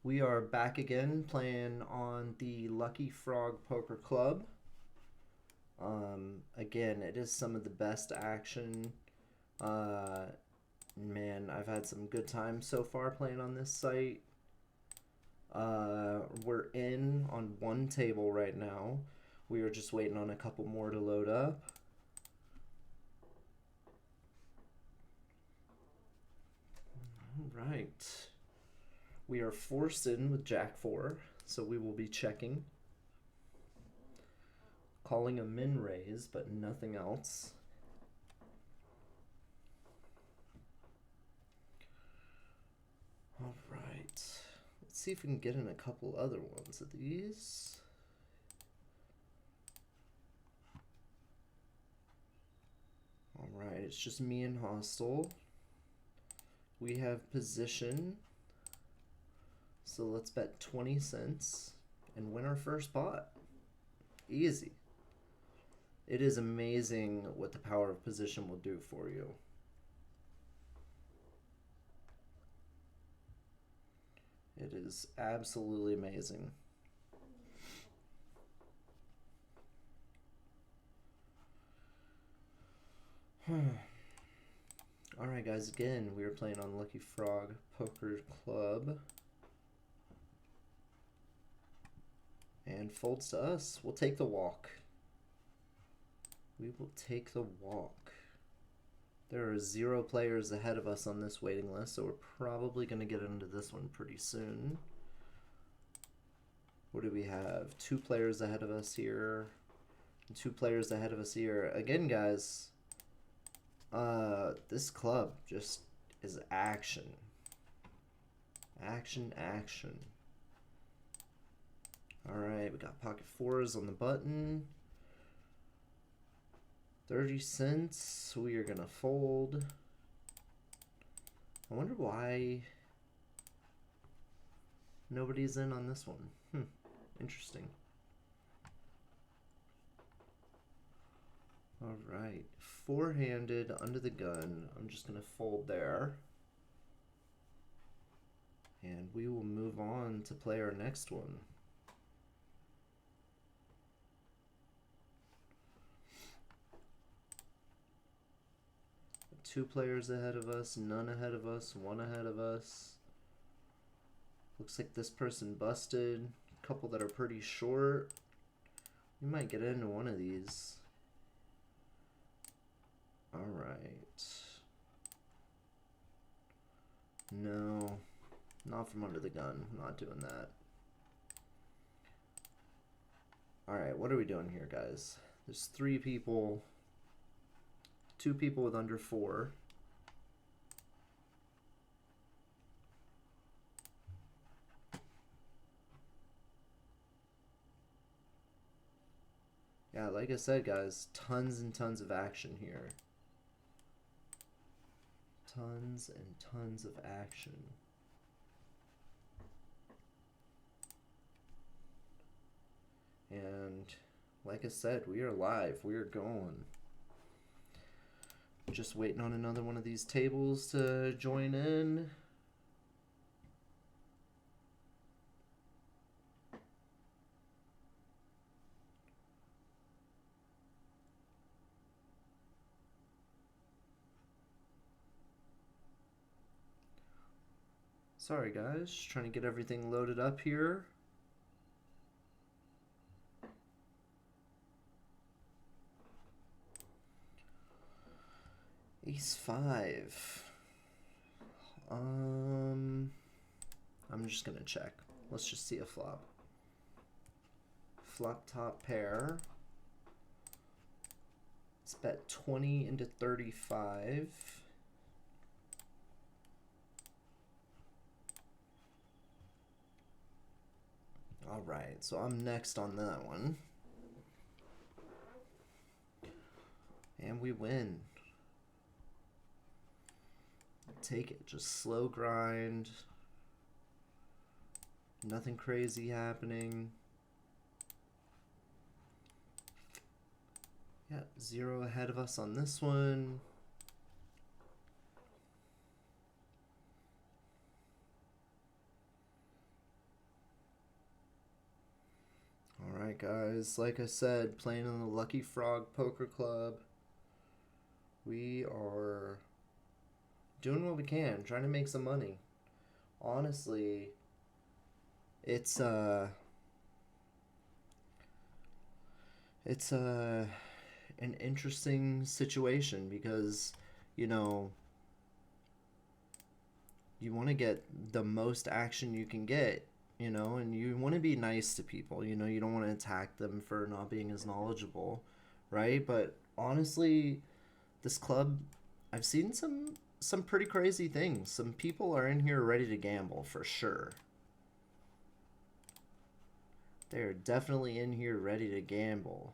We are back again playing on the Lucky Frog Poker Club. Again, it is some of the best action. Uh, Man, I've had some good times so far playing on this site. We're in on one table right now. We are just waiting on a couple more to load up. All right. We are forced in with Jack 4, so we will be checking. Calling a min raise, but nothing else. All right. Let's see if we can get in a couple other ones of these. All right, it's just me and Hostel. We have position. So let's bet 20 cents and win our first pot. Easy. It is amazing what the power of position will do for you. It is absolutely amazing. Alright guys, again, we are playing on Lucky Frog Poker Club. And folds to us. We'll take the walk. We will take the walk. There are 0 players ahead of us on this waiting list, so we're probably going to get into this one pretty soon. What do we have? 2 players ahead of us here. 2 players ahead of us here. Again, guys, this club just is action. Action, action. Alright, we got pocket 4s on the button. 30 cents. We are gonna fold. I wonder why nobody's in on this one. Interesting. Alright, 4-handed under the gun. I'm just gonna fold there. And we will move on to play our next one. 2 players ahead of us, none ahead of us, 1 ahead of us. Looks like this person busted. A couple that are pretty short. We might get into one of these. Alright. No, not from under the gun. I'm not doing that. Alright, what are we doing here, guys? There's 3 people. 2 people with under 4. Yeah, like I said, guys, tons and tons of action here. Tons and tons of action. And like I said, we are live. We are going. Just waiting on another one of these tables to join in. Sorry guys, just trying to get everything loaded up here. Ace 5. I'm just gonna check. Let's just see a flop. Flop top pair. Let's bet 20 into 35. Alright, so I'm next on that one. And we win. Take it, just slow grind. Nothing crazy happening. Yeah, 0 ahead of us on this one. Alright guys, like I said, playing in the Lucky Frog Poker Club. We are doing what we can, trying to make some money. Honestly, it's an interesting situation because, you know, you want to get the most action you can get, you know, and you want to be nice to people, you know, you don't want to attack them for not being as knowledgeable, right? But honestly, this club, I've seen some pretty crazy things. Some people are in here ready to gamble for sure. They're definitely in here ready to gamble.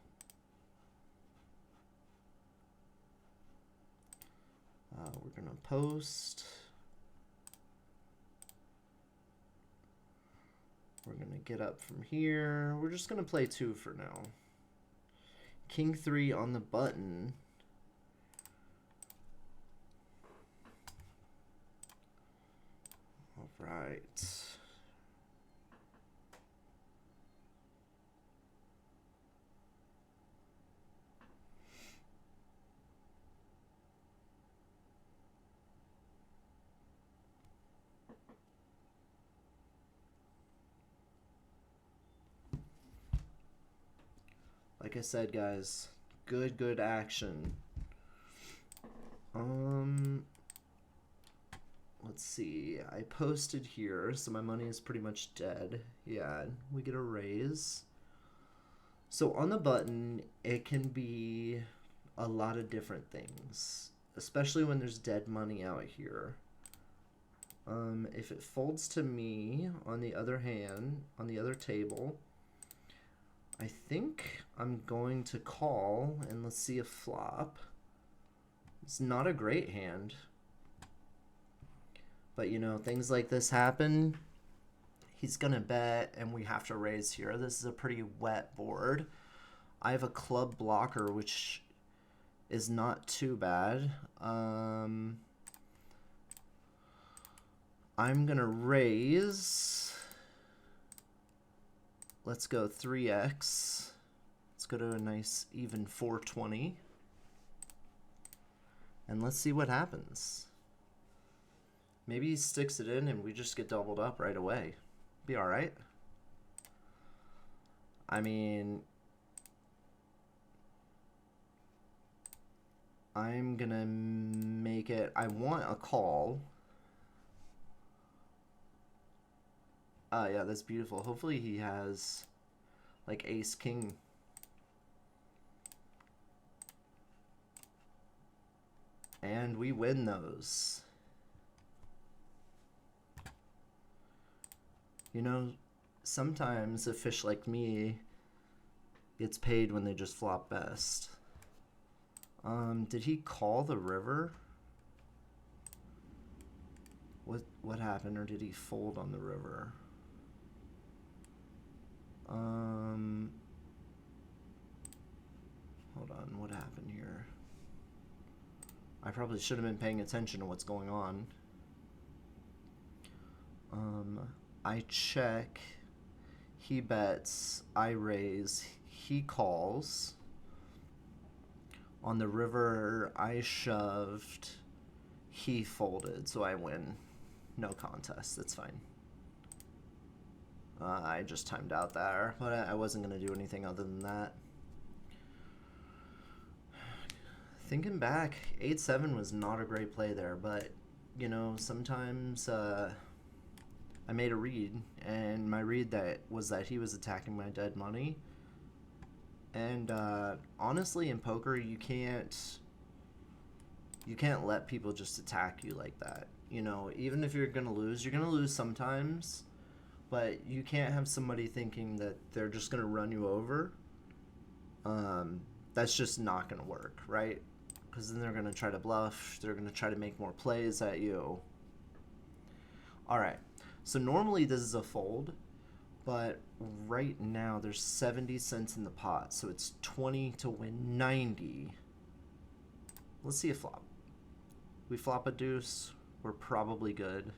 We're gonna post. We're gonna get up from here. We're just gonna play 2 for now. King 3 on the button. All right. Like I said, guys, good action. Let's see. I posted here, so my money is pretty much dead. Yeah, we get a raise. So on the button, it can be a lot of different things, especially when there's dead money out here. If it folds to me, on the other hand, on the other table, I think I'm going to call, and let's see a flop. It's not a great hand. But, you know, things like this happen. He's going to bet, and we have to raise here. This is a pretty wet board. I have a club blocker, which is not too bad. I'm going to raise. Let's go 3x. Let's go to a nice even 420. And let's see what happens. Maybe he sticks it in and we just get doubled up right away. Be alright. I mean, I'm gonna make it, I want a call. Yeah, that's beautiful. Hopefully he has like ace king. And we win those. You know, sometimes a fish like me gets paid when they just flop best. Did he call the river? What happened, or did he fold on the river? Hold on, what happened here? I probably should have been paying attention to what's going on. I check, he bets, I raise, he calls. On the river, I shoved, he folded, so I win. No contest, that's fine. I just timed out there, but I wasn't going to do anything other than that. Thinking back, 8-7 was not a great play there, but, you know, sometimes I made a read, and my read was that he was attacking my dead money. And honestly, in poker, you can't let people just attack you like that. You know, even if you're gonna lose sometimes, but you can't have somebody thinking that they're just gonna run you over. That's just not gonna work, right? Because then they're gonna try to bluff. They're gonna try to make more plays at you. All right. So normally this is a fold, but right now there's 70 cents in the pot, so it's 20 to win 90. Let's see a flop. We flop a deuce, we're probably good.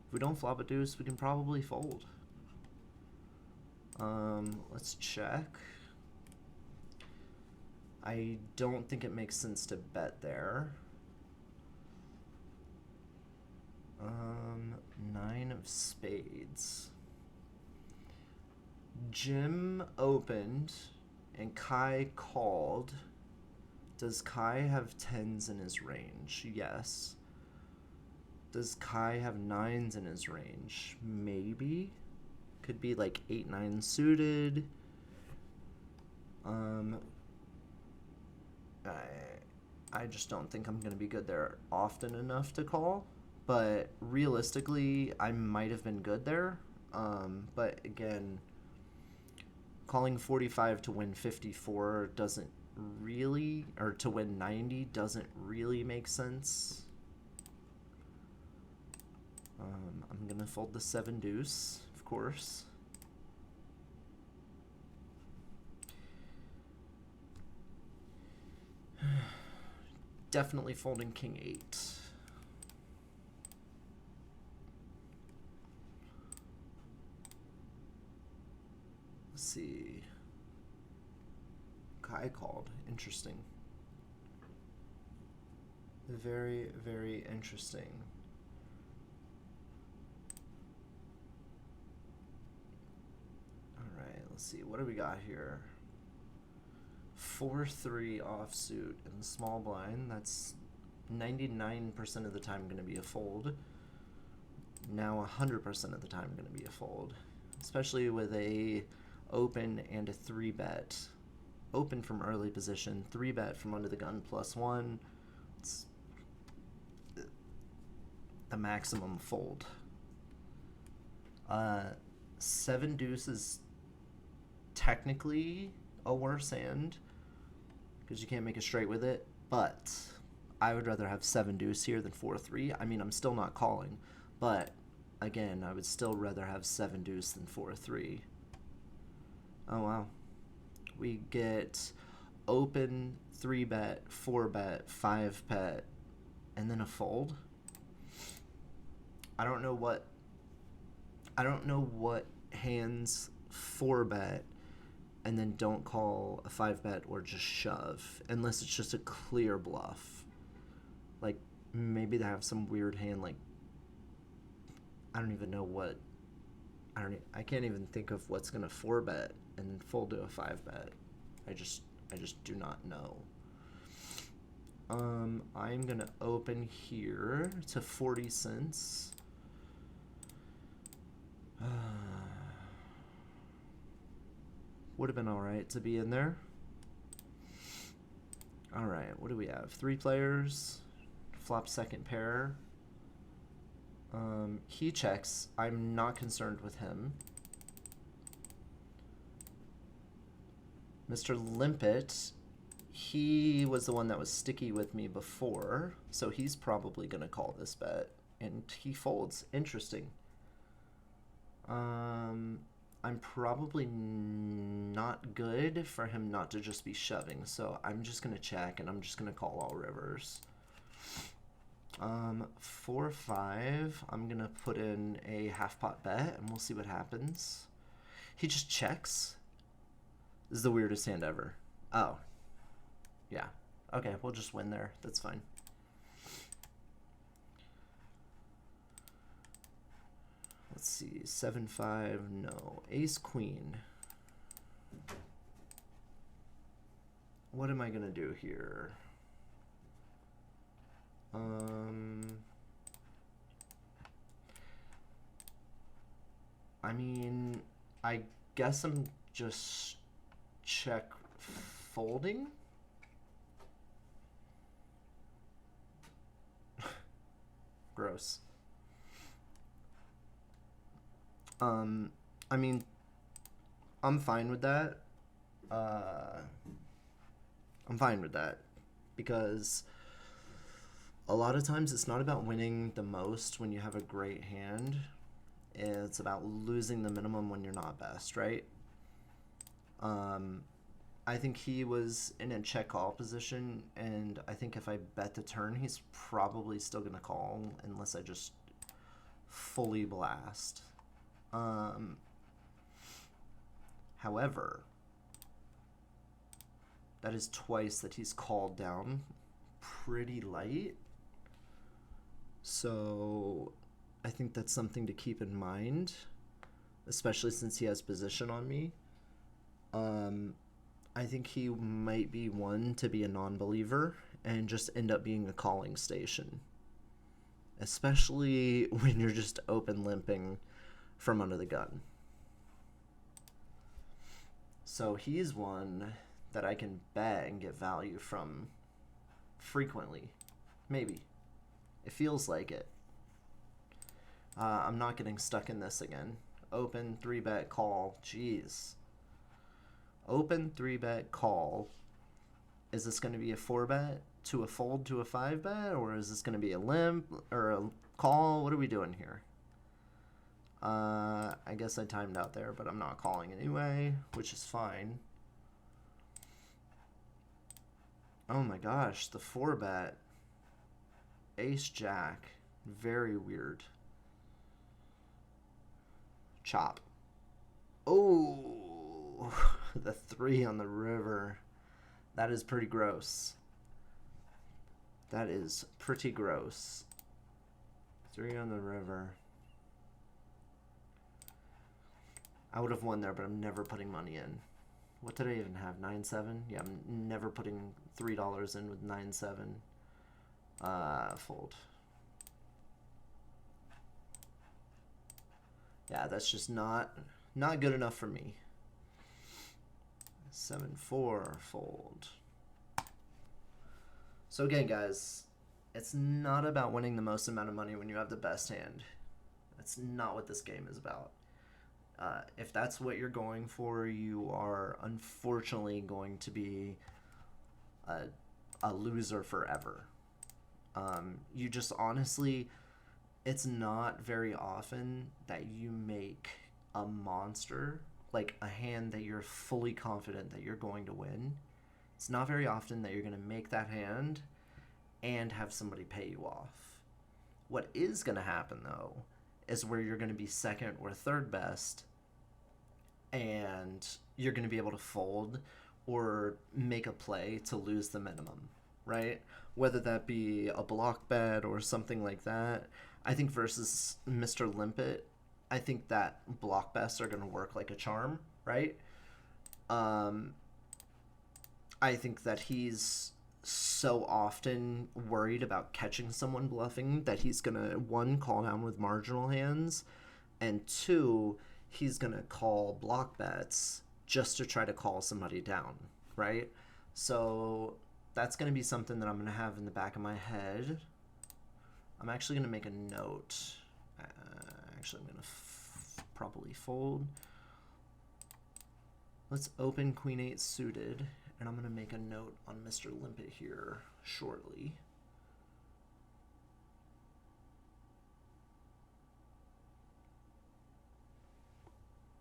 If we don't flop a deuce, we can probably fold. Let's check. I don't think it makes sense to bet there. 9 of spades. Jim opened and Kai called. Does Kai have 10s in his range? Yes. Does Kai have 9s in his range? Maybe. Could be like 8-9 suited. I just don't think I'm going to be good there often enough to call. But realistically, I might have been good there. But again, calling 45 to win 54 doesn't really, or to win 90 doesn't really make sense. I'm going to fold the 7 deuce, of course. Definitely folding king 8. Let's see. Kai called. Interesting. Very, very interesting. Alright, let's see. What do we got here? 4-3 offsuit in the small blind. That's 99% of the time going to be a fold. Now 100% of the time going to be a fold. Especially with a open and a 3-bet. Open from early position, 3-bet from under the gun +1. It's the maximum fold. 7 deuce is technically a worse hand because you can't make a straight with it, but I would rather have 7 deuce here than 4-3. I mean, I'm still not calling, but again, I would still rather have 7 deuce than 4-3. Oh wow. We get open, 3-bet, 4-bet, 5-bet, and then a fold. I don't know what hands 4-bet and then don't call a 5-bet or just shove, unless it's just a clear bluff. Like, maybe they have some weird hand, like, I don't even know what, I can't even think of what's gonna 4-bet and fold to a 5-bet. I just do not know. I'm gonna open here to 40 cents. Would have been alright to be in there. Alright, what do we have? 3 players. Flop second pair. He checks. I'm not concerned with him. Mr. Limpet, he was the one that was sticky with me before, so he's probably going to call this bet. And he folds. Interesting. I'm probably not good for him not to just be shoving, so I'm just going to check, and I'm just going to call all rivers. 4-5, I'm going to put in a half-pot bet, and we'll see what happens. He just checks. This is the weirdest hand ever. Oh. Yeah. Okay, we'll just win there. That's fine. Let's see. 7-5, no. Ace-queen. What am I going to do here? I mean, I guess I'm just check folding. Gross. I mean, I'm fine with that. I'm fine with that because a lot of times it's not about winning the most when you have a great hand. It's about losing the minimum when you're not best, right? I think he was in a check call position, and I think if I bet the turn, he's probably still going to call unless I just fully blast. However, that is twice that he's called down pretty light. So I think that's something to keep in mind, especially since he has position on me. I think he might be one to be a non-believer and just end up being a calling station, especially when you're just open limping from under the gun. So he's one that I can bet and get value from frequently. Maybe. It feels like it. I'm not getting stuck in this again. Open, 3-bet, call. Jeez. Open, 3-bet, call. Is this going to be a 4-bet to a fold to a 5-bet? Or is this going to be a limp or a call? What are we doing here? I guess I timed out there, but I'm not calling anyway, which is fine. Oh my gosh, the 4-bet. Ace Jack. Very weird. Chop. Oh, the 3 on the river. That is pretty gross. That is pretty gross. 3 on the river. I would have won there, but I'm never putting money in. What did I even have? 9-7? Yeah, I'm never putting $3 in with 9-7. Fold. Yeah, that's just not good enough for me. 7-4, fold. So again, guys, it's not about winning the most amount of money when you have the best hand. That's not what this game is about. If that's what you're going for, you are unfortunately going to be a loser forever. You just honestly, it's not very often that you make a monster, like a hand that you're fully confident that you're going to win. It's not very often that you're going to make that hand and have somebody pay you off. What is going to happen, though, is where you're going to be second or third best and you're going to be able to fold or make a play to lose the minimum, right? Whether that be a block bet or something like that. I think versus Mr. Limpet, I think that block bets are going to work like a charm, right? I think that he's so often worried about catching someone bluffing that he's going to, 1, call down with marginal hands, and 2, he's going to call block bets just to try to call somebody down, right? So that's going to be something that I'm going to have in the back of my head. I'm actually going to make a note. Actually, I'm going to probably fold. Let's open Queen 8 suited, and I'm going to make a note on Mr. Limpet here shortly.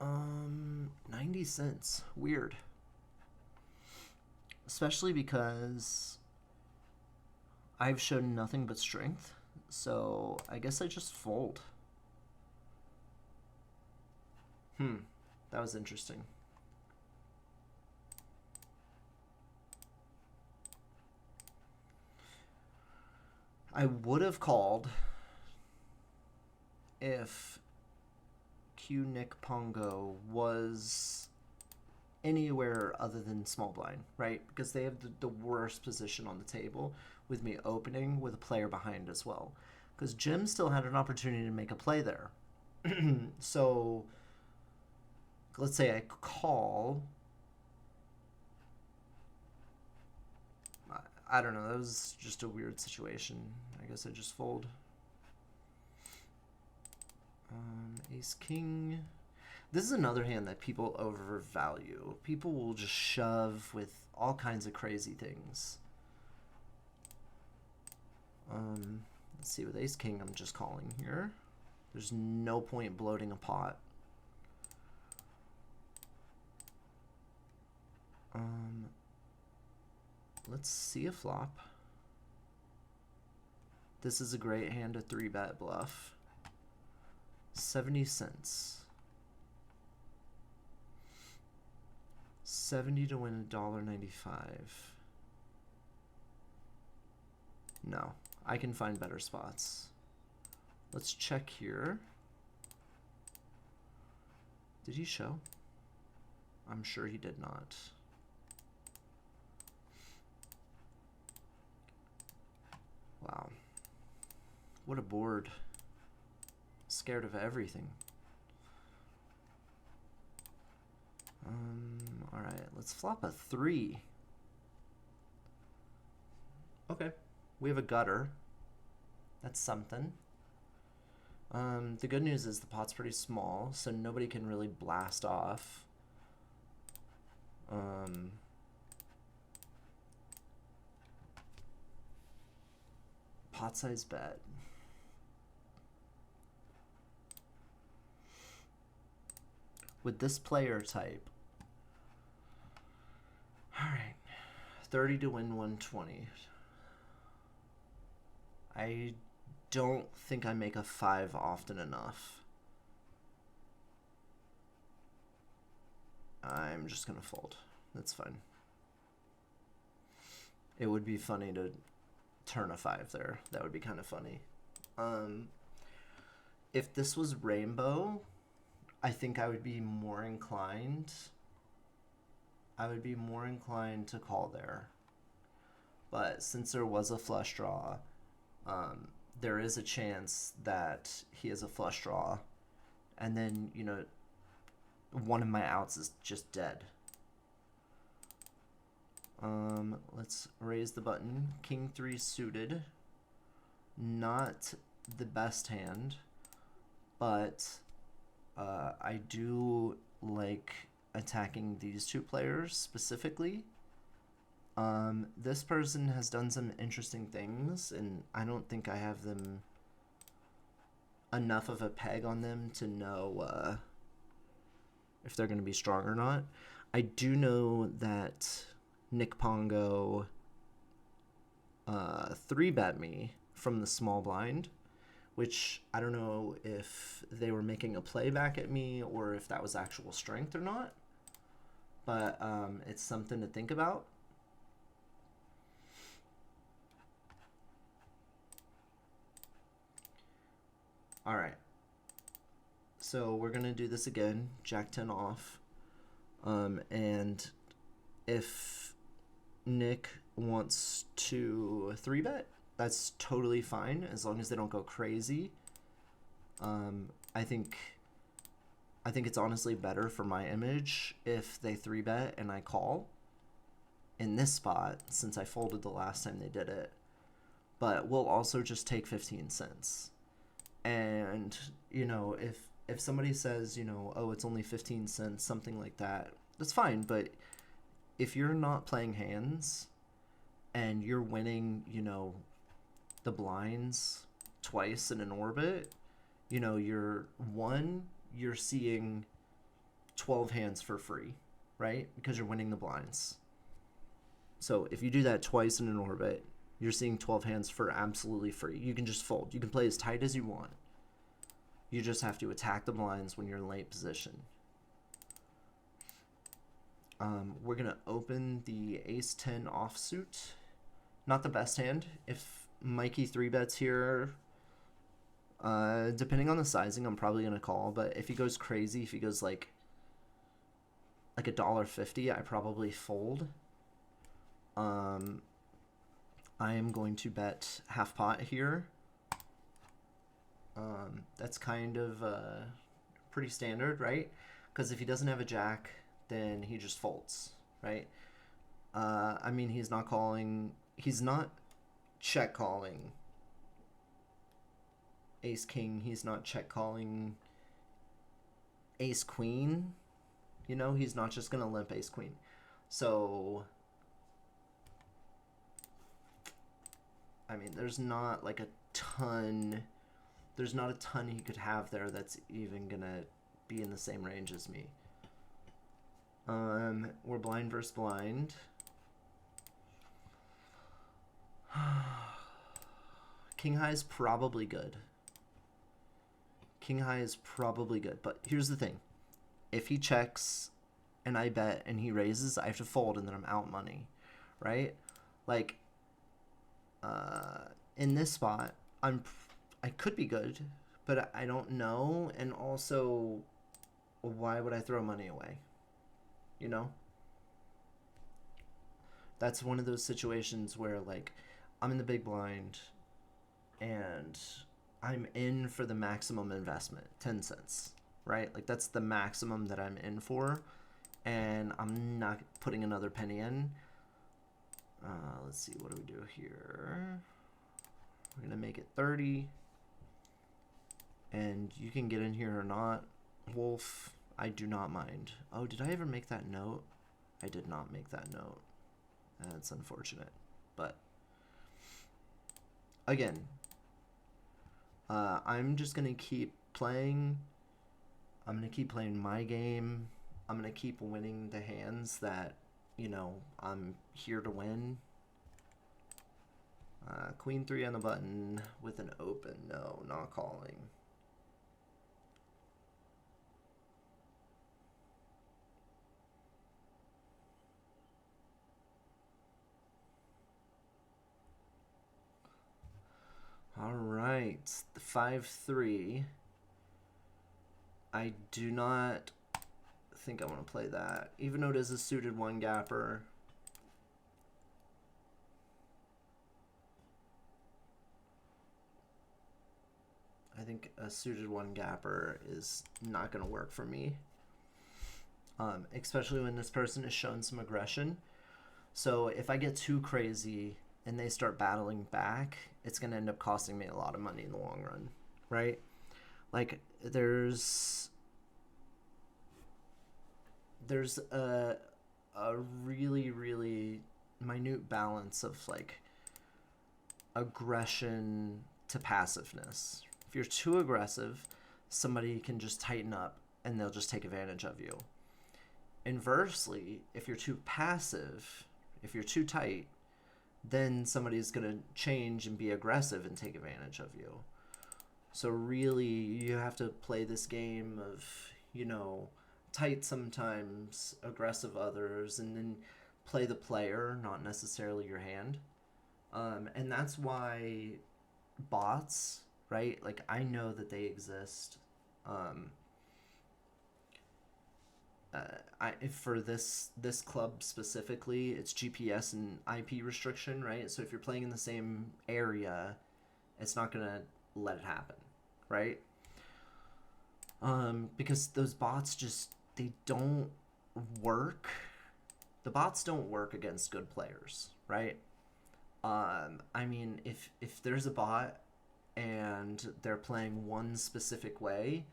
$0.90. Weird. Especially because I've shown nothing but strength, so I guess I just fold. That was interesting. I would have called if Q Nick Pongo was anywhere other than small blind, right? Because they have the worst position on the table with me opening with a player behind as well. Because Jim still had an opportunity to make a play there. So let's say I call. I don't know. That was just a weird situation. I guess I just fold. Ace King. This is another hand that people overvalue. People will just shove with all kinds of crazy things. Let's see, with Ace King, I'm just calling here. There's no point bloating a pot. Let's see a flop. This is a great hand to 3-bet bluff. 70 cents. 70 to win $1.95. No, I can find better spots. Let's check here. Did he show? I'm sure he did not. Wow. What a board. Scared of everything. Alright, let's flop a 3. Okay. We have a gutter. That's something. The good news is the pot's pretty small, so nobody can really blast off. Pot size bet. With this player type. Alright. 30 to win 120. I don't think I make a 5 often enough. I'm just gonna fold. That's fine. It would be funny to turn a 5 there. That would be kind of funny. If this was rainbow, I think I would be more inclined. I would be more inclined to call there. But since there was a flush draw, there is a chance that he has a flush draw, and then, you know, one of my outs is just dead. Let's raise the button. King 3 suited. Not the best hand, but I do like attacking these two players specifically. This person has done some interesting things, and I don't think I have them enough of a peg on them to know if they're going to be strong or not. I do know that Nick Pongo 3-bet me from the small blind, which I don't know if they were making a play back at me or if that was actual strength or not, but it's something to think about. All right, so we're gonna do this again. Jack 10 off, and if Nick wants to 3-bet, that's totally fine as long as they don't go crazy. I think it's honestly better for my image if they 3-bet and I call in this spot, since I folded the last time they did it. But we'll also just take 15 cents. And, you know, if somebody says, you know, oh, it's only 15 cents, something like that, that's fine. But if you're not playing hands and you're winning, you know, the blinds twice in an orbit, you know, you're seeing 12 hands for free, right? Because you're winning the blinds. So if you do that twice in an orbit, you're seeing 12 hands for absolutely free. You can just fold. You can play as tight as you want. You just have to attack the blinds when you're in late position. We're going to open the Ace-10 offsuit. Not the best hand. If Mikey 3-bets here, depending on the sizing, I'm probably going to call. But if he goes crazy, if he goes like $1.50, I probably fold. I am going to bet half pot here. That's kind of pretty standard, right? Because if he doesn't have a jack, then he just folds, right? I mean, he's not check calling ace king. He's not check calling ace queen. You know, he's not just gonna limp ace queen. So I mean, there's not a ton he could have there that's even gonna be in the same range as me. We're blind versus blind. King high is probably good. King high is probably good, but here's the thing. If he checks and I bet and he raises, I have to fold and then I'm out money, right? Like, in this spot, I could be good, but I don't know, and also, why would I throw money away? You know? That's one of those situations where, like, I'm in the big blind and I'm in for the maximum investment, 10 cents, right? Like, that's the maximum that I'm in for, and I'm not putting another penny in. Let's see, what do we do here? We're going to make it 30. And you can get in here or not. Wolf, I do not mind. Oh, did I ever make that note? I did not make that note. That's unfortunate. But, again, I'm just going to keep playing. I'm going to keep playing my game. I'm going to keep winning the hands that, you know, I'm here to win. Queen 3 on the button with an open. No, not calling. All right, the 5-3. I do not think I want to play that, even though it is a suited one gapper. I think a suited one gapper is not going to work for me, especially when this person has shown some aggression. So if I get too crazy and they start battling back, it's going to end up costing me a lot of money in the long run, right? Like, there's a really, really minute balance of, like, aggression to passiveness. If you're too aggressive, somebody can just tighten up and they'll just take advantage of you. Inversely, if you're too passive, if you're too tight, then somebody's going to change and be aggressive and take advantage of you. So really, you have to play this game of, you know, tight sometimes, aggressive others, and then play the player, not necessarily your hand. And that's why bots, right? Like, I know that they exist. For this club specifically, it's GPS and IP restriction, right? So if you're playing in the same area, it's not gonna let it happen, right? Because those bots just, they don't work. The bots don't work against good players, right? I mean, if there's a bot and they're playing one specific way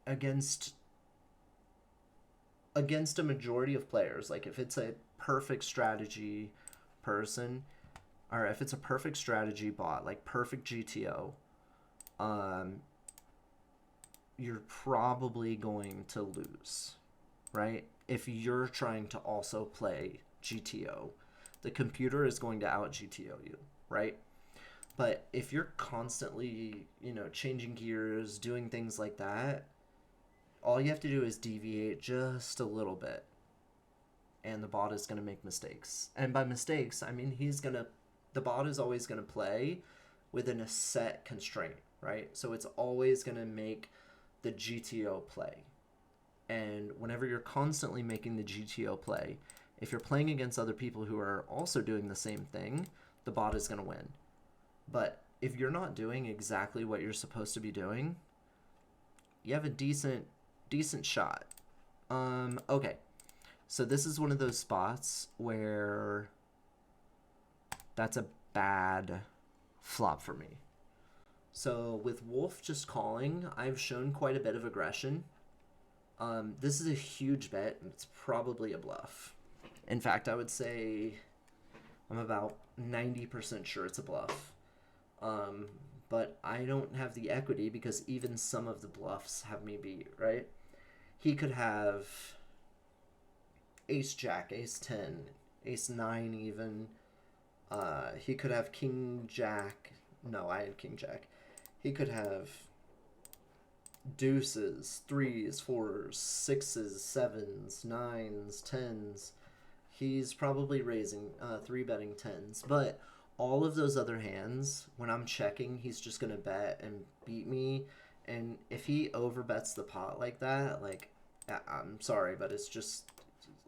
against a majority of players, like if it's a perfect strategy person, or if it's a perfect strategy bot, like perfect GTO, you're probably going to lose, right? If you're trying to also play GTO, the computer is going to out GTO you, right? But if you're constantly, you know, changing gears, doing things like that, all you have to do is deviate just a little bit, and the bot is going to make mistakes. And by mistakes, I mean the bot is always going to play within a set constraint, right? So it's always going to make the GTO play. And whenever you're constantly making the GTO play, if you're playing against other people who are also doing the same thing, the bot is going to win. But if you're not doing exactly what you're supposed to be doing, you have a decent shot. Okay. So this is one of those spots where that's a bad flop for me. So with Wolf just calling, I've shown quite a bit of aggression. This is a huge bet. It's probably a bluff. In fact, I would say I'm about 90% sure it's a bluff. But I don't have the equity because even some of the bluffs have me beat, right? He could have ace-jack, ace-10, ace-9 even. He could have king-jack. No, I had king-jack. He could have deuces, threes, fours, sixes, sevens, nines, tens. He's probably raising, three betting tens. But all of those other hands, when I'm checking, he's just going to bet and beat me. And if he overbets the pot like that, like, I'm sorry, but it's just,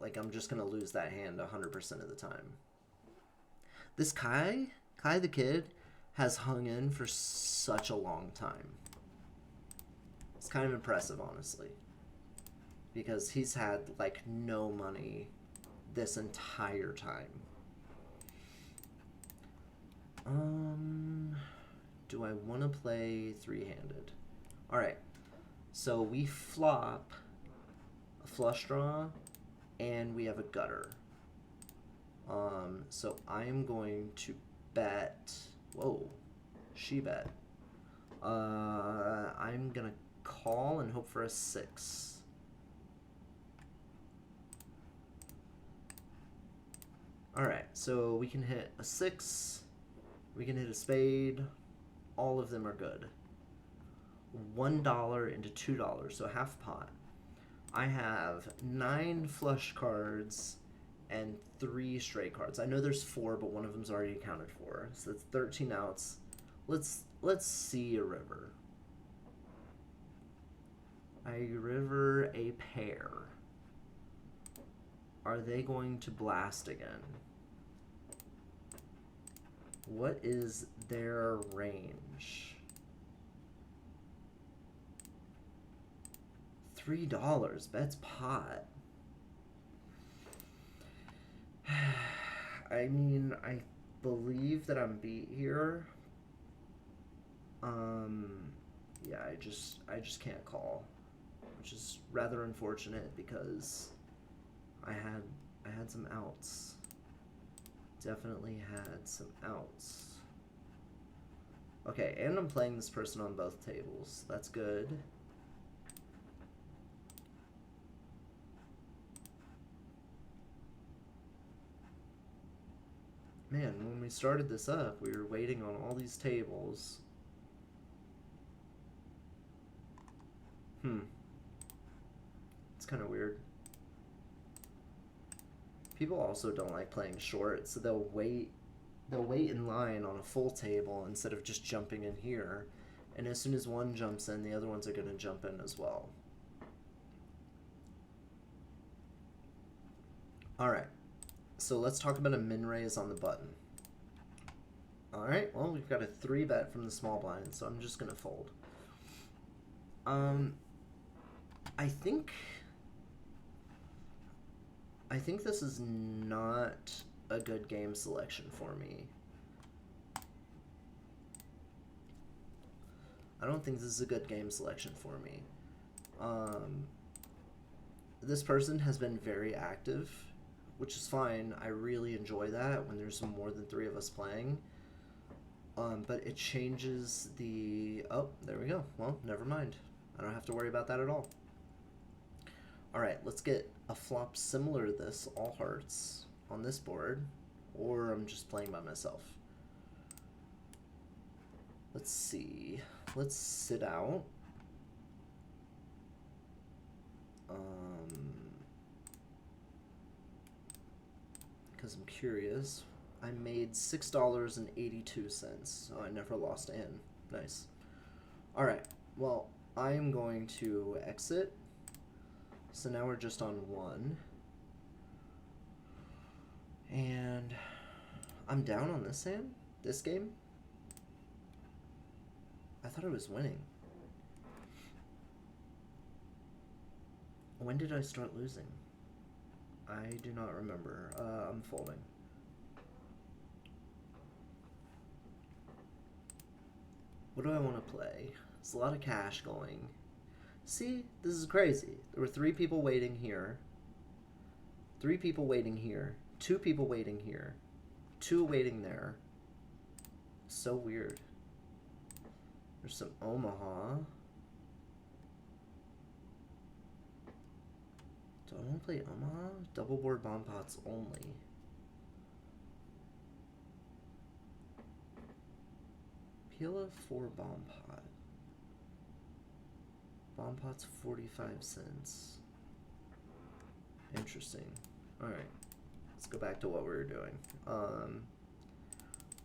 like, I'm just going to lose that hand 100% of the time. This Kai the Kid, has hung in for such a long time. It's kind of impressive, honestly. Because he's had, like, no money this entire time. Do I want to play three-handed? Alright. So we flop a flush draw, and we have a gutter. So I am going to bet... Whoa. She bet. I'm gonna call and hope for a 6. Alright, so we can hit a 6. We can hit a spade. All of them are good. $1 into $2, so half pot. I have 9 flush cards and 3 straight cards. I know there's 4, but one of them's already accounted for. So that's 13 outs. Let's see a river. A river, a pair. Are they going to blast again? What is their range? $3. Bets pot. I mean, I believe that I'm beat here. Yeah, I just can't call, which is rather unfortunate because I had some outs. Definitely had some outs. Okay, and I'm playing this person on both tables. That's good. Man, when we started this up, we were waiting on all these tables. It's kind of weird. People also don't like playing short, so they'll wait in line on a full table instead of just jumping in here. And as soon as one jumps in, the other ones are going to jump in as well. Alright, so let's talk about a min raise on the button. Alright, well, we've got a 3 bet from the small blind, so I'm just going to fold. I think this is not a good game selection for me. I don't think this is a good game selection for me. This person has been very active, which is fine. I really enjoy that when there's more than 3 of us playing. But it changes the... Oh, there we go. Well, never mind. I don't have to worry about that at all. Alright, let's get a flop similar to this, all hearts, on this board. Or I'm just playing by myself. Let's see. Let's sit out. Because I'm curious. I made $6.82, so I never lost a hand. Nice. Alright, well, I am going to exit. So now we're just on 1. And I'm down on this hand? This game? I thought I was winning. When did I start losing? I do not remember. I'm folding. What do I want to play? There's a lot of cash going. See, this is crazy. There were 3 people waiting here. 3 people waiting here. 2 people waiting here. 2 waiting there. So weird. There's some Omaha. Do I want to play Omaha? Double board bomb pots only. PLF 4 bomb pot. Bomb pot's 45 cents. Interesting. Alright. Let's go back to what we were doing.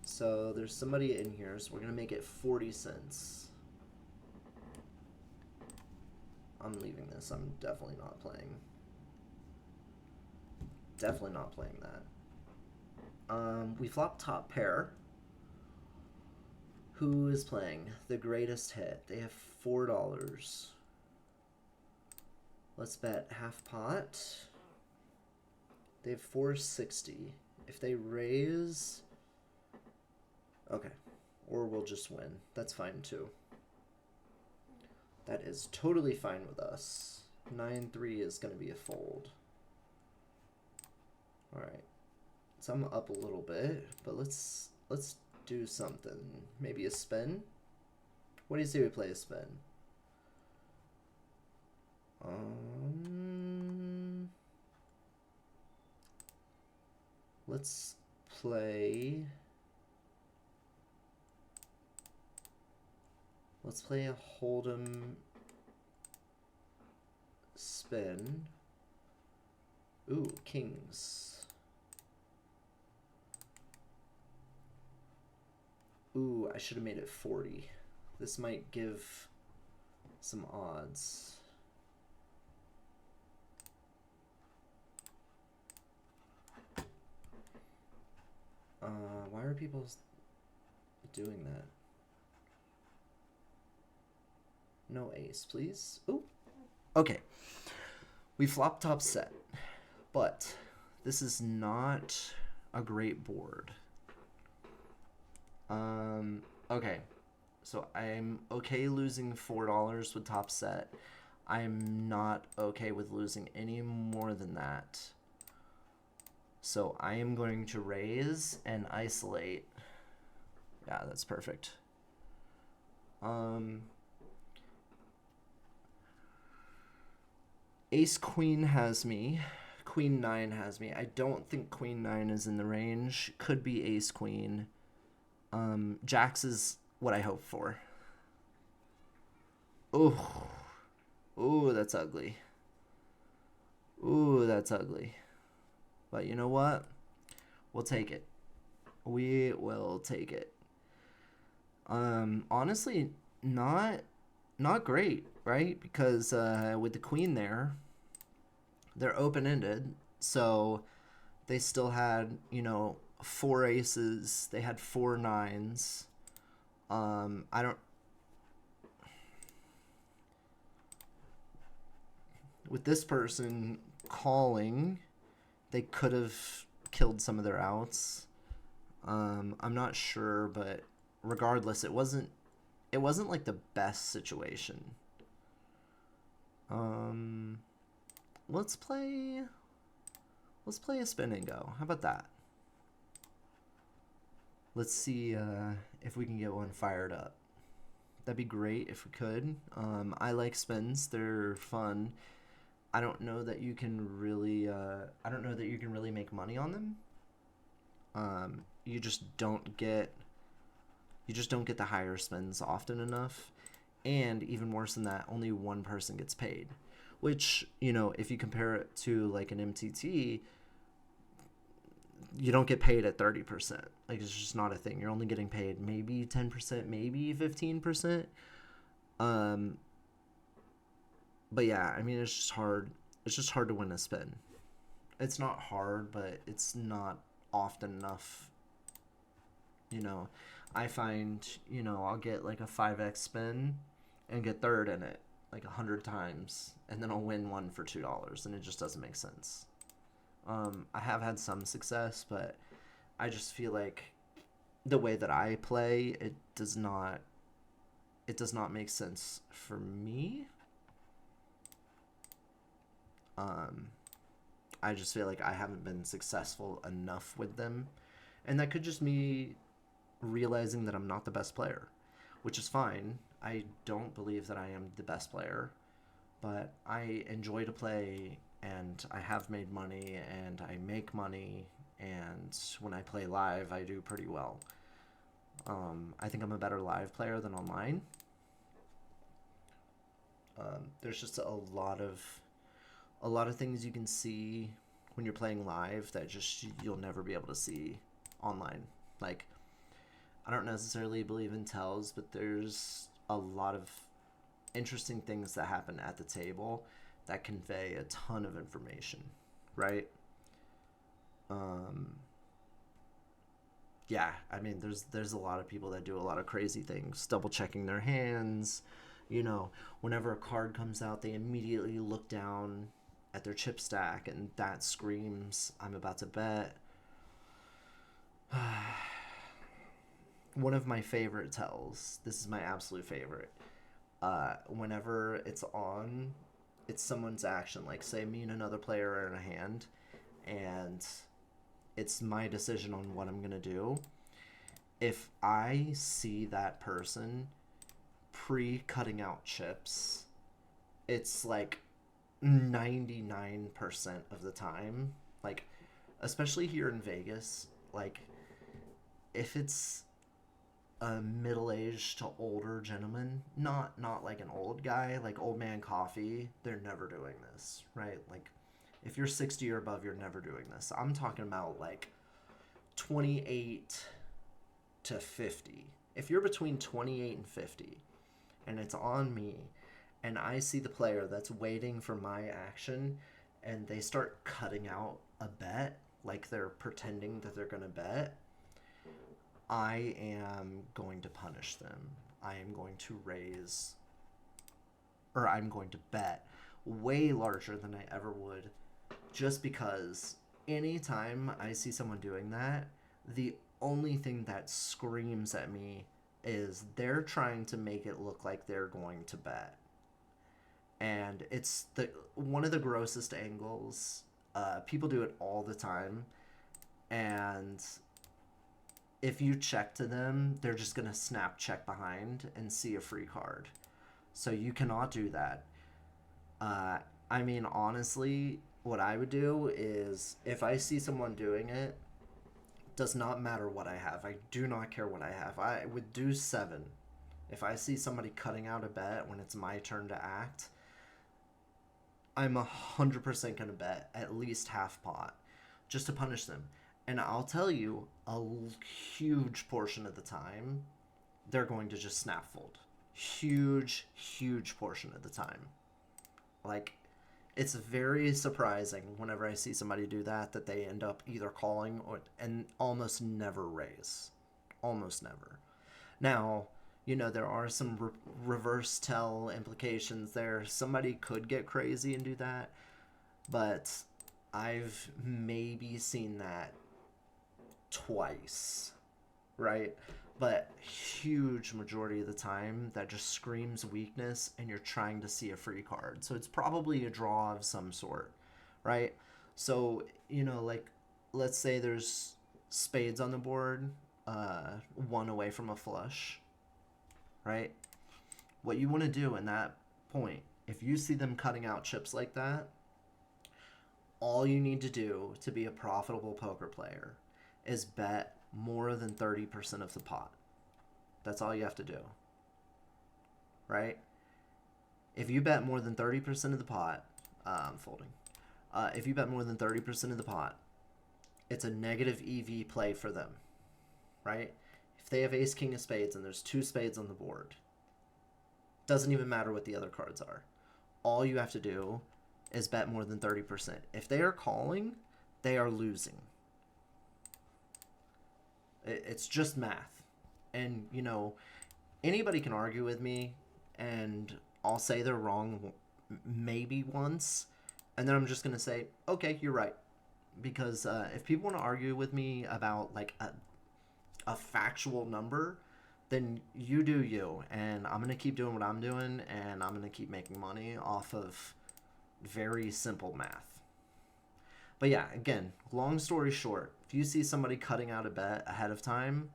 So there's somebody in here, so we're going to make it 40 cents. I'm leaving this. I'm definitely not playing. Definitely not playing that. We flop top pair. Who is playing? The greatest hit. They have $4. Let's bet half pot. They have 460. If they raise... Okay. Or we'll just win. That's fine too. That is totally fine with us. 9-3 is going to be a fold. Alright. So I'm up a little bit, but let's do something. Maybe a spin? What do you say we play a spin? Let's play... Let's play a Hold'em spin. Ooh, kings. Ooh, I should have made it 40. This might give some odds. Why are people doing that? No ace, please. Ooh. Okay. We flop top set, but this is not a great board. Okay. So I'm okay losing $4 with top set. I'm not okay with losing any more than that. So I am going to raise and isolate. Yeah, that's perfect. Ace Queen has me. Queen 9 has me. I don't think Queen 9 is in the range. Could be Ace Queen. Jacks is what I hope for. Ooh. Ooh, that's ugly. Ooh, that's ugly. But you know what? We'll take it. We will take it. Honestly, not great, right? Because with the queen there, they're open-ended, so they still had, you know, 4 aces. They had 4 nines. I don't... With this person calling, they could have killed some of their outs. I'm not sure, but regardless, it wasn't like the best situation. Let's play a spin and go. How about that? Let's see if we can get one fired up. That'd be great if we could. I like spins. They're fun. I don't know that you can really make money on them. You just don't get the higher spins often enough, and even worse than that, only one person gets paid, which, you know, if you compare it to like an MTT, you don't get paid at 30%. Like, it's just not a thing. You're only getting paid maybe 10%, maybe 15%. But yeah, I mean, it's just hard to win a spin. It's not hard, but it's not often enough. You know, I find, you know, I'll get like a 5x spin and get third in it like 100 times, and then I'll win one for $2, and it just doesn't make sense. I have had some success, but I just feel like the way that I play, it does not make sense for me. I just feel like I haven't been successful enough with them, and that could just me realizing that I'm not the best player, which is fine. I don't believe that I am the best player, but I enjoy to play, and I have made money, and I make money, and when I play live, I do pretty well. I think I'm a better live player than online. There's just a lot of things you can see when you're playing live that just you'll never be able to see online. Like, I don't necessarily believe in tells, but there's a lot of interesting things that happen at the table that convey a ton of information, right? Um, yeah, I mean, there's a lot of people that do a lot of crazy things, double checking their hands. You know, whenever a card comes out, they immediately look down at their chip stack, and that screams, "I'm about to bet." One of my favorite tells. This is my absolute favorite. Whenever it's on, it's someone's action. Like, say me and another player are in a hand, and it's my decision on what I'm gonna do. If I see that person pre-cutting out chips, it's like 99% of the time, like, especially here in Vegas, like, if it's a middle-aged to older gentleman, not like an old guy, like old man coffee, they're never doing this, right? Like, if you're 60 or above, you're never doing this. I'm talking about like 28 to 50. If you're between 28 and 50 and it's on me and I see the player that's waiting for my action and they start cutting out a bet, like they're pretending that they're going to bet, I am going to punish them. I am going to raise, or I'm going to bet way larger than I ever would, just because anytime I see someone doing that, the only thing that screams at me is they're trying to make it look like they're going to bet. And it's the one of the grossest angles. People do it all the time, and if you check to them, they're just gonna snap check behind and see a free card. So you cannot do that. I mean, honestly, what I would do is if I see someone doing it, does not matter what I have. I do not care what I have. I would do 7. If I see somebody cutting out a bet when it's my turn to act, I'm 100% going to bet at least half pot just to punish them. And I'll tell you, a huge portion of the time, they're going to just snap fold. Huge portion of the time. Like, it's very surprising whenever I see somebody do that they end up either calling and almost never raise. Almost never. Now, you know, there are some reverse tell implications there. Somebody could get crazy and do that, but I've maybe seen that twice, right? But huge majority of the time that just screams weakness and you're trying to see a free card. So it's probably a draw of some sort, right? So, you know, like, let's say there's spades on the board, one away from a flush, right? What you want to do in that point, if you see them cutting out chips like that, all you need to do to be a profitable poker player is bet more than 30% of the pot. That's all you have to do, right? If you bet more than 30% of the pot, I'm folding. If you bet more than 30% of the pot, it's a negative EV play for them, right? If they have ace, king of spades, and there's 2 spades on the board, doesn't even matter what the other cards are. All you have to do is bet more than 30%. If they are calling, they are losing. It's just math. And, you know, anybody can argue with me, and I'll say they're wrong maybe once, and then I'm just going to say, okay, you're right. Because if people want to argue with me about, like, a factual number, then you do you. And I'm going to keep doing what I'm doing, and I'm going to keep making money off of very simple math. But yeah, again, long story short, if you see somebody cutting out a bet ahead of time,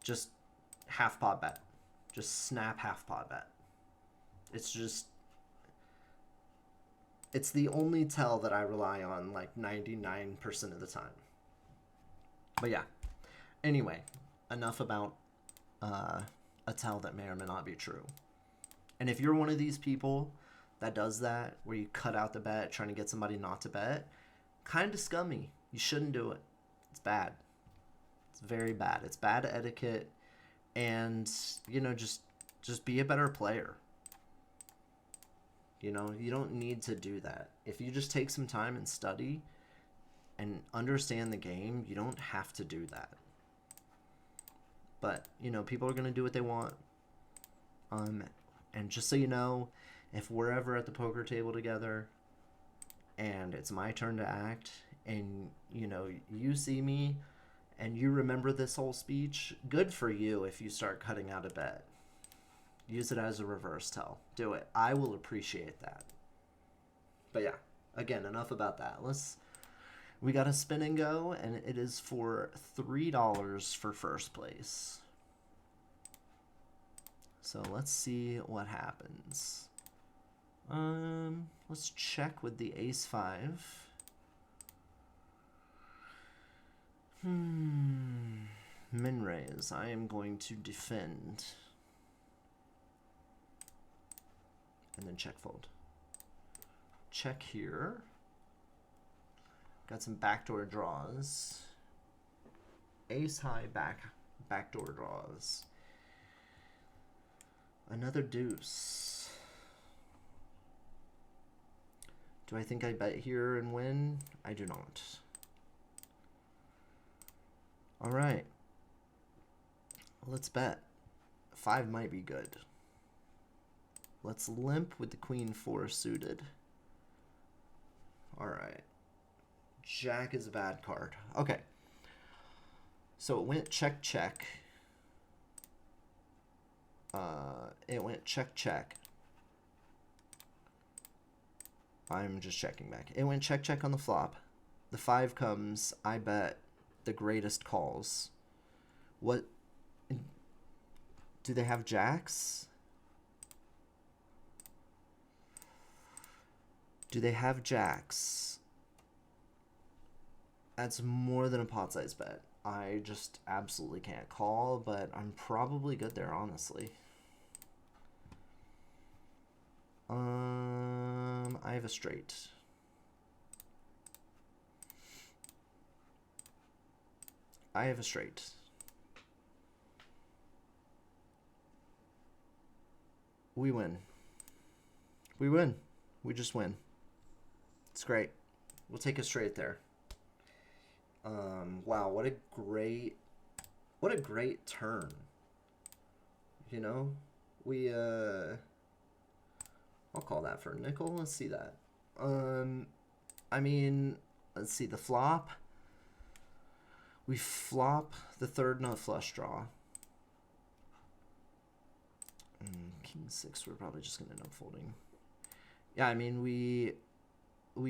just half pot bet. Just snap half pot bet. It's the only tell that I rely on like 99% of the time. But yeah, anyway, enough about a tell that may or may not be true. And if you're one of these people that does that, where you cut out the bet trying to get somebody not to bet, kind of scummy. You shouldn't do it. It's bad. It's very bad. It's bad etiquette. And, you know, just be a better player. You know, you don't need to do that. If you just take some time and study and understand the game, you don't have to do that. But, you know, people are going to do what they want. And just so you know, if we're ever at the poker table together and it's my turn to act and, you know, you see me and you remember this whole speech, good for you if you start cutting out a bet. Use it as a reverse tell. Do it. I will appreciate that. But yeah, again, enough about that. We got a spin and go, and it is for $3 for first place. So let's see what happens. Let's check with the ace 5. Min raise. I am going to defend. And then check fold. Check here. Got some backdoor draws. Ace high backdoor draws. Another deuce. Do I think I bet here and win? I do not. All right. Let's bet. 5 might be good. Let's limp with the queen 4 suited. All right. Jack is a bad card. Okay. So it went check, check. It went check, check. I'm just checking back. It went check, check on the flop. The 5 comes. I bet the greatest calls. What? Do they have jacks? Do they have jacks? That's more than a pot size bet. I just absolutely can't call, but I'm probably good there, honestly. I have a straight. I have a straight. We win. We win. We just win. It's great. We'll take a straight there. Wow, what a great turn. You know, I'll call that for a nickel. Let's see that. I mean, let's see the flop. We flop the 3rd nut flush draw. King 6, we're probably just gonna end up folding. Yeah, I mean, we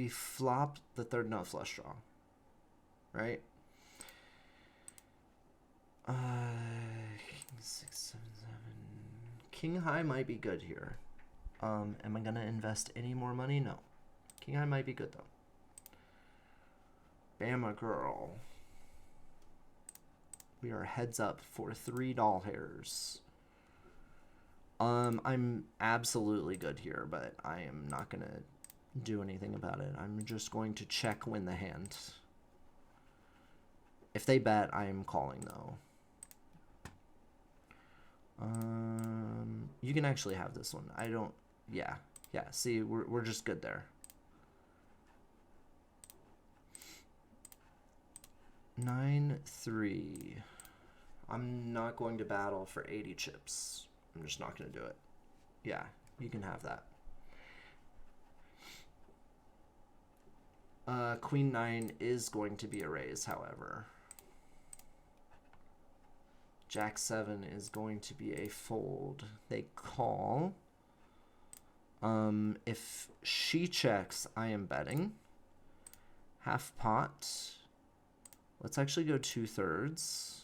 flop the 3rd nut flush draw. Right? King 6, 7, 7. King high might be good here. Am I gonna invest any more money? No. King high might be good though. Bama girl. We are heads up for 3 doll hairs. I'm absolutely good here, but I am not gonna do anything about it. I'm just going to check win the hand. If they bet, I am calling though. You can actually have this one. I don't. Yeah. See, we're just good there. 9-3. I'm not going to battle for 80 chips. I'm just not going to do it. Yeah, you can have that. Queen 9 is going to be a raise, however. Jack 7 is going to be a fold. They call. If she checks, I am betting. Half pot. Let's actually go 2/3.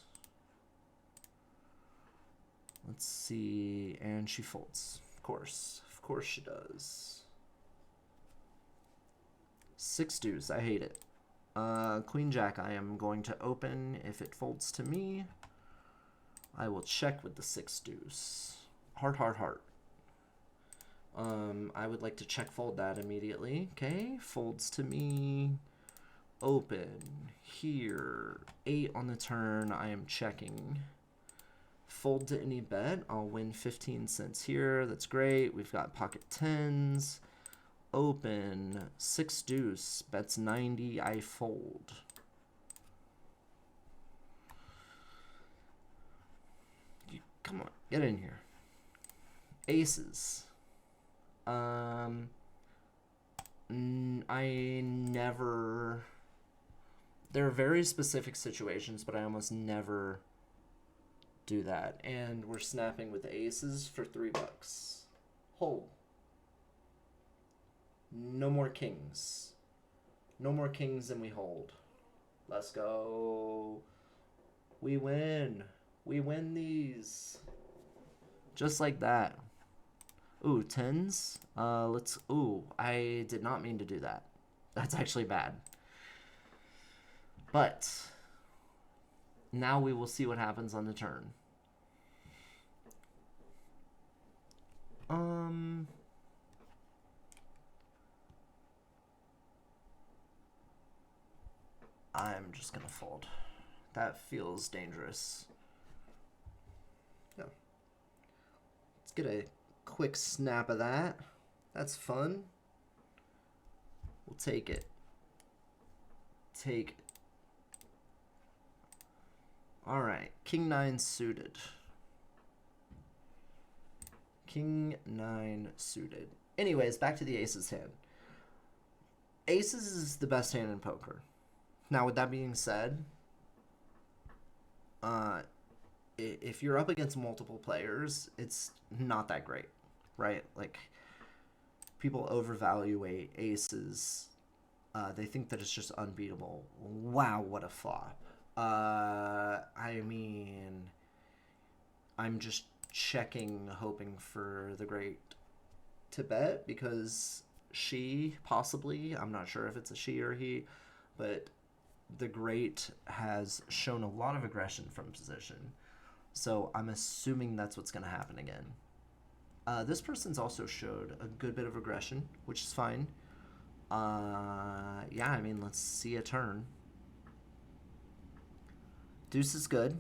Let's see. And she folds. Of course she does. 6 deuce. I hate it. Queen Jack, I am going to open. If it folds to me, I will check with the 6 deuce. Heart, heart, heart. I would like to check fold that immediately. Okay, folds to me. Open. Here. 8 on the turn. I am checking. Fold to any bet. I'll win 15 cents here. That's great. We've got pocket 10s. Open. 6 deuce. Bets 90. I fold. Come on. Get in here. Aces. I never... There are very specific situations, but I almost never do that. And we're snapping with aces for $3. Hold. No more kings. No more kings and we hold. Let's go. We win. We win these. Just like that. Ooh, tens. Ooh, I did not mean to do that. That's actually bad. But now we will see what happens on the turn. I'm just gonna fold. That feels dangerous. Yeah. Let's get a quick snap of that. That's fun. We'll take it. Take it. All right, King 9 suited. King 9 suited. Anyways, back to the aces hand. Aces is the best hand in poker. Now, with that being said, if you're up against multiple players, it's not that great, right? Like, people overvaluate aces. They think that it's just unbeatable. Wow, what a flop. I mean, I'm just checking, hoping for the great to bet because she, possibly, I'm not sure if it's a she or he, but the great has shown a lot of aggression from position. So I'm assuming that's what's going to happen again. This person's also showed a good bit of aggression, which is fine. Yeah, I mean, let's see a turn. Deuce is good.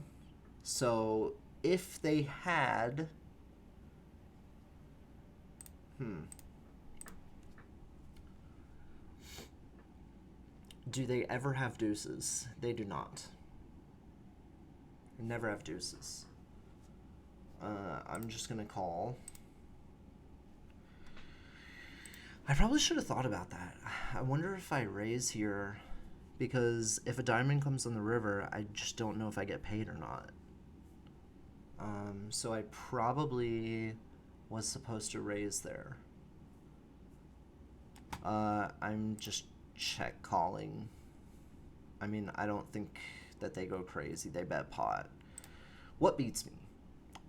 So if they had... Do they ever have deuces? They do not. They never have deuces. I'm just going to call. I probably should have thought about that. I wonder if I raise here, because if a diamond comes on the river, I just don't know if I get paid or not. So I probably was supposed to raise there. I'm just check calling. I mean, I don't think that they go crazy. They bet pot. What beats me?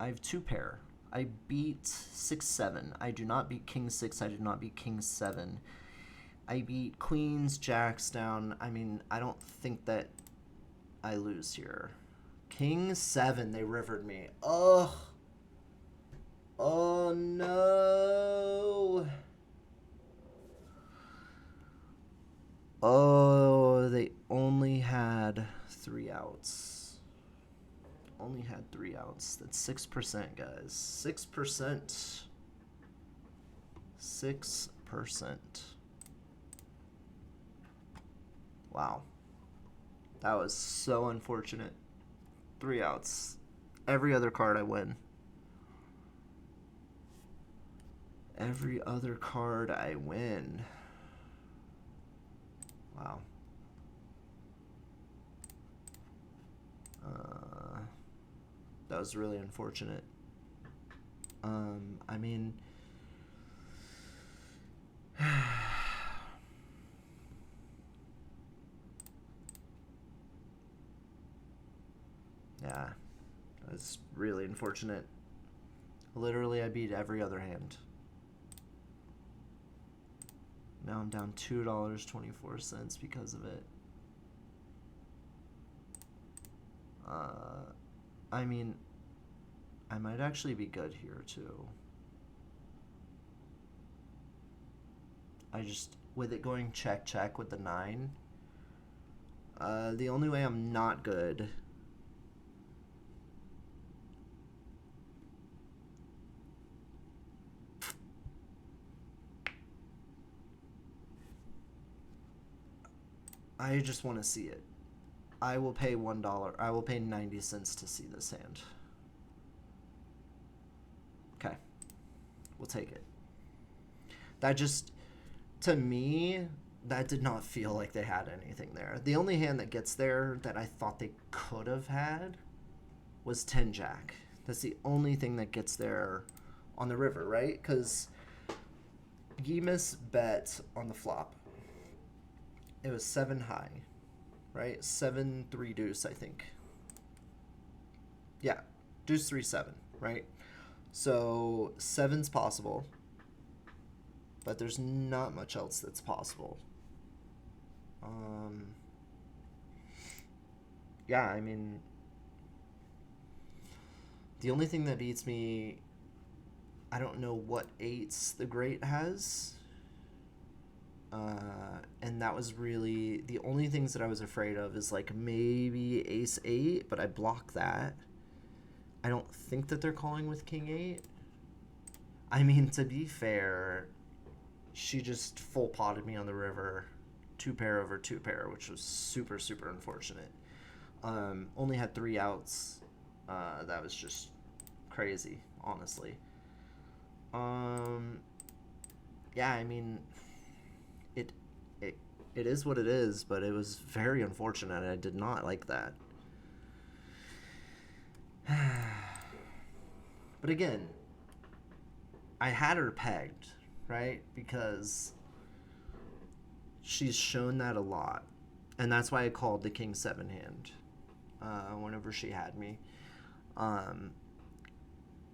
I have 2 pair. I beat 6-7. I do not beat king 6. I do not beat king 7. I beat queens, jacks down. I mean, I don't think that I lose here. King 7, they rivered me. Ugh. Oh no. Oh, they only had 3 outs. Only had 3 outs. That's 6%, guys. 6%. 6%. Wow. That was so unfortunate. 3 outs. Every other card I win. Every other card I win. Wow. That was really unfortunate. I mean... Yeah, that's really unfortunate. Literally, I beat every other hand. Now I'm down $2.24 because of it. I mean, I might actually be good here too. I just, with it going check, check with the 9, the only way I'm not good... I just want to see it. I will pay $1. I will pay 90 cents to see this hand. Okay. We'll take it. That just, to me, that did not feel like they had anything there. The only hand that gets there that I thought they could have had was 10 Jack. That's the only thing that gets there on the river, right? Because Gimus bet on the flop. It was 7 high, right? 7 3 deuce, I think. Yeah, deuce 3 7, right? So 7's possible, but there's not much else that's possible. Yeah, I mean, the only thing that beats me, I don't know what 8s the Great has. And that was really the only things that I was afraid of is like maybe ace 8, but I block that. I don't think that they're calling with king 8. I mean, to be fair, she just full potted me on the river, 2 pair over 2 pair, which was super, super unfortunate. Only had 3 outs. That was just crazy, honestly. Yeah, I mean, it is what it is, but it was very unfortunate. I did not like that. But again, I had her pegged, right? Because she's shown that a lot. And that's why I called the king 7 hand whenever she had me.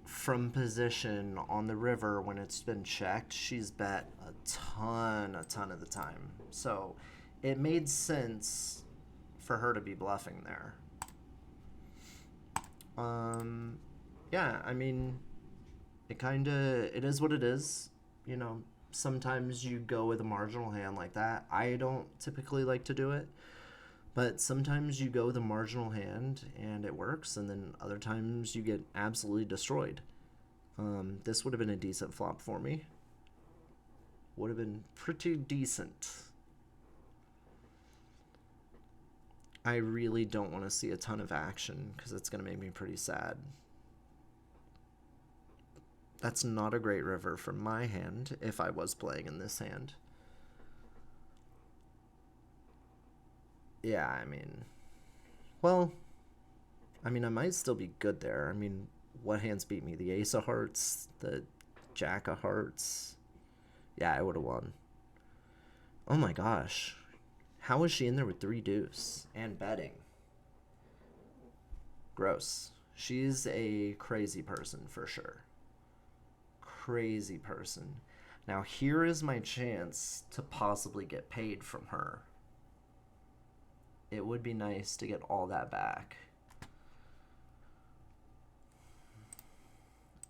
From position on the river when it's been checked, she's bet a ton of the time. So it made sense for her to be bluffing there. Yeah, I mean, it is what it is. You know, sometimes you go with a marginal hand like that. I don't typically like to do it, but sometimes you go with a marginal hand and it works, and then other times you get absolutely destroyed. This would have been a decent flop for me. Would have been pretty decent. I really don't want to see a ton of action because it's going to make me pretty sad. That's not a great river for my hand if I was playing in this hand. Yeah, I mean, well, I mean, I might still be good there. I mean, what hands beat me? The ace of hearts, the jack of hearts. Yeah, I would have won. Oh my gosh. How is she in there with 3 deuce and betting? Gross. She's a crazy person for sure. Crazy person. Now here is my chance to possibly get paid from her. It would be nice to get all that back.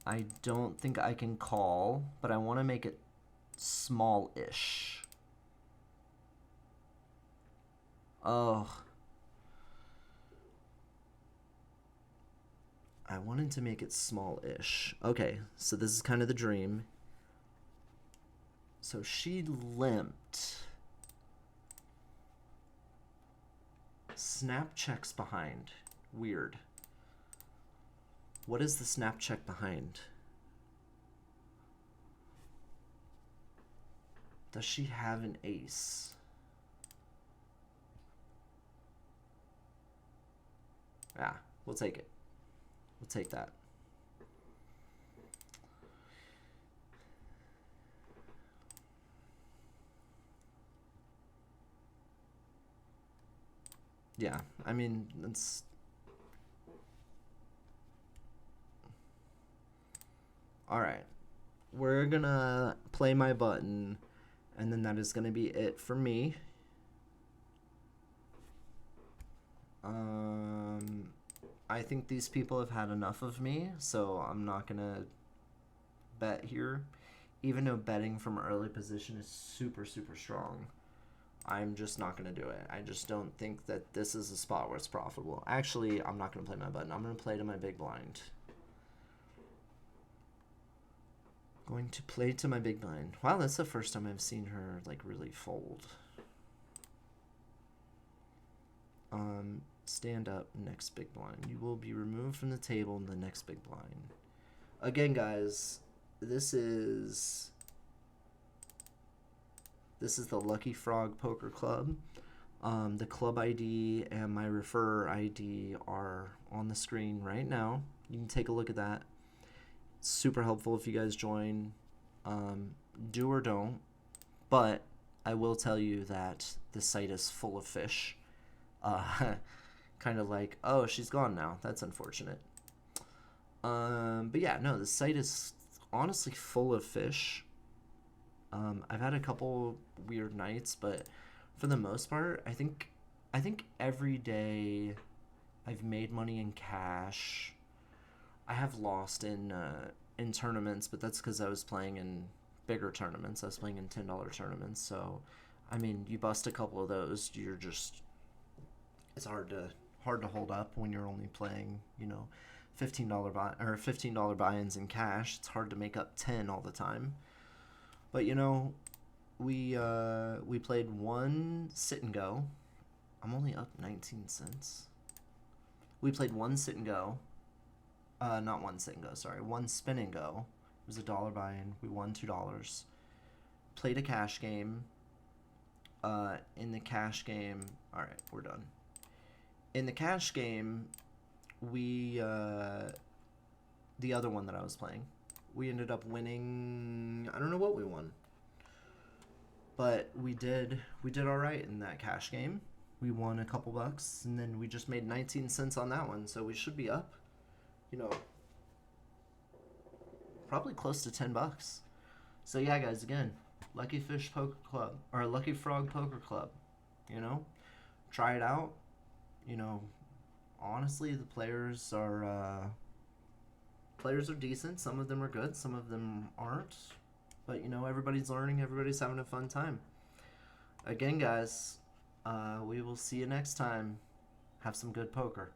I don't think I can call, but I want to make it small-ish. Oh. I wanted to make it small-ish. Okay, so this is kind of the dream. So she limped. Snap checks behind. Weird. What is the snap check behind? Does she have an ace? Yeah, we'll take it. We'll take that. Yeah, I mean, it's... Alright. We're gonna play my button, and then that is gonna be it for me. I think these people have had enough of me, so I'm not gonna bet here. even though betting from early position is super, super strong, I'm just not going to do it. I just don't think that this is a spot where it's profitable. Actually, I'm not going to play my button. I'm going to play to my big blind. Going to play to my big blind. Wow, that's the first time I've seen her like really fold. Stand up, next big blind. You will be removed from the table in the next big blind. Again, guys, this is the Lucky Frog Poker Club. The club ID and my referrer ID are on the screen right now. You can take a look at that. It's super helpful if you guys join. Do or don't. But I will tell you that the site is full of fish. Kind of like, oh, she's gone now. That's unfortunate. But yeah, no, the site is honestly full of fish. I've had a couple weird nights, but for the most part, I think every day I've made money in cash. I have lost in tournaments, but that's because I was playing in bigger tournaments. I was playing in $10 tournaments, so I mean, you bust a couple of those, you're just, it's hard to hold up when you're only playing, you know, $15 buy-ins in cash. It's hard to make up 10 all the time. But you know, we played one sit and go. I'm only up 19 cents. We played one sit and go. Not one sit and go, sorry. One spin and go. It was $1 buy-in. We won $2. Played a cash game. In the cash game, all right, we're done. In the cash game, we the other one that I was playing, we ended up winning. I don't know what we won, but we did all right in that cash game. We won a couple bucks, and then we just made 19 cents on that one, so we should be up, you know, probably close to 10 bucks. So yeah, guys, again, Lucky Fish Poker Club, or Lucky Frog Poker Club, you know, try it out. You know, honestly, the players are decent. Some of them are good, some of them aren't, but you know, everybody's learning, everybody's having a fun time. Again, guys, we will see you next time. Have some good poker.